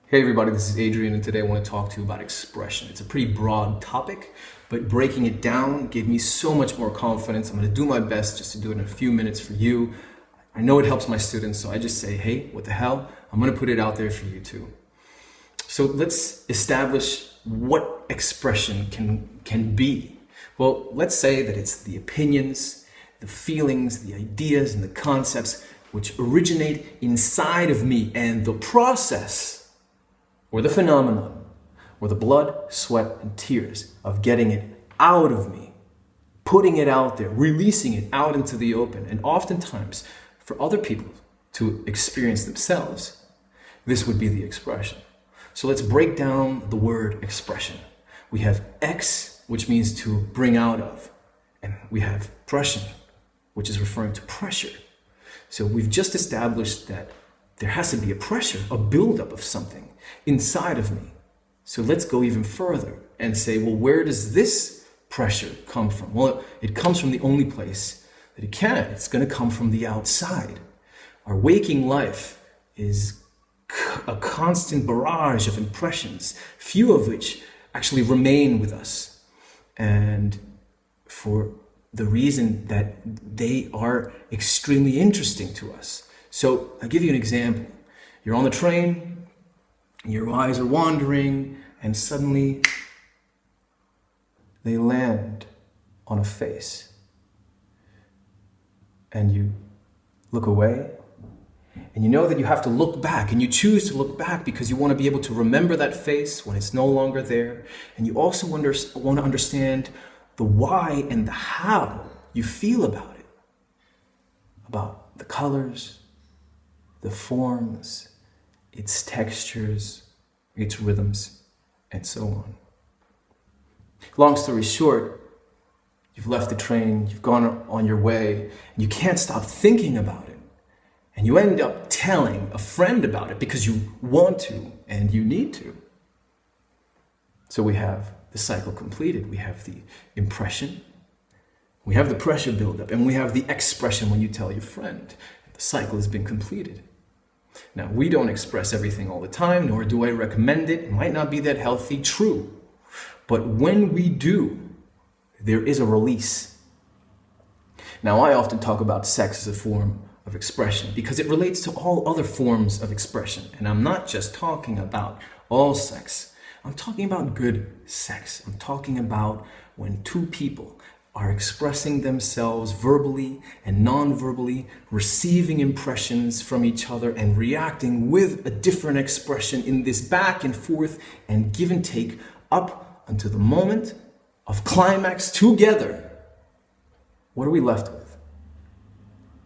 Hey everybody, this is Adrian, and today I want to talk to you about expression. It's a pretty broad topic, but breaking it down gave me so much more confidence. I'm going to do my best just to do it in a few minutes for you. I know it helps my students, so I just say, hey, what the hell? I'm going to put it out there for you too. So let's establish what expression can be. Well, let's say that it's the opinions, the feelings, the ideas, and the concepts which originate inside of me, and the process or the phenomenon, or the blood, sweat, and tears of getting it out of me, putting it out there, releasing it out into the open, and oftentimes for other people to experience themselves, this would be the expression. So let's break down the word expression. We have ex, which means to bring out of, and we have pression, which is referring to pressure. So we've just established that there has to be a pressure, a buildup of something inside of me. So let's go even further and say, well, where does this pressure come from? Well, it comes from the only place that it can. It's going to come from the outside. Our waking life is a constant barrage of impressions, few of which actually remain with us. And for the reason that they are extremely interesting to us. So I'll give you an example. You're on the train, your eyes are wandering, and suddenly they land on a face. And you look away, and you know that you have to look back, and you choose to look back because you want to be able to remember that face when it's no longer there. And you also want to understand the why and the how you feel about it, about the colors, the forms, its textures, its rhythms, and so on. Long story short, you've left the train, you've gone on your way, and you can't stop thinking about it. And you end up telling a friend about it because you want to and you need to. So we have the cycle completed. We have the impression, we have the pressure buildup, and we have the expression when you tell your friend. The cycle has been completed. Now, we don't express everything all the time, nor do I recommend it. It might not be that healthy, true. But when we do, there is a release. Now, I often talk about sex as a form of expression because it relates to all other forms of expression. And I'm not just talking about all sex. I'm talking about good sex. I'm talking about when two people are expressing themselves verbally and non-verbally, receiving impressions from each other and reacting with a different expression in this back and forth and give and take up until the moment of climax together. What are we left with?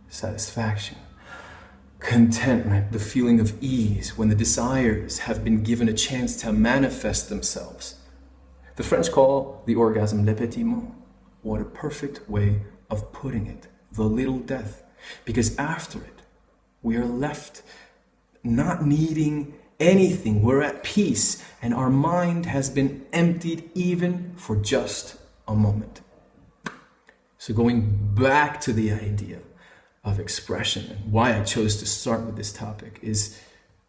Satisfaction, contentment, the feeling of ease when the desires have been given a chance to manifest themselves. The French call the orgasm le petit mot. What a perfect way of putting it, the little death. Because after it, we are left not needing anything. We're at peace, and our mind has been emptied even for just a moment. So going back to the idea of expression, and why I chose to start with this topic, is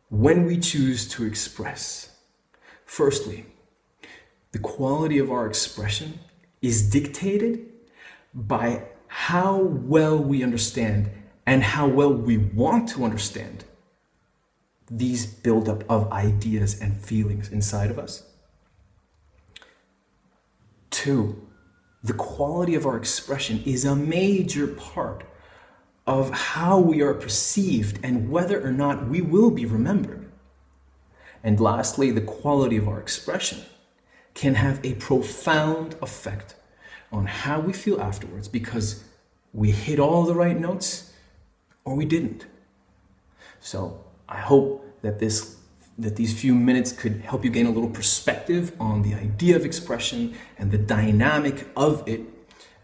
when we choose to express, firstly, the quality of our expression is dictated by how well we understand and how well we want to understand these buildup of ideas and feelings inside of us. 2, the quality of our expression is a major part of how we are perceived and whether or not we will be remembered. And lastly, the quality of our expression can have a profound effect on how we feel afterwards because we hit all the right notes or we didn't. So I hope that these few minutes could help you gain a little perspective on the idea of expression and the dynamic of it.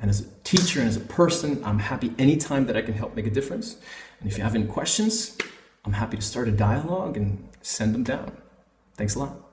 And as a teacher and as a person, I'm happy anytime that I can help make a difference. And if you have any questions, I'm happy to start a dialogue and send them down. Thanks a lot.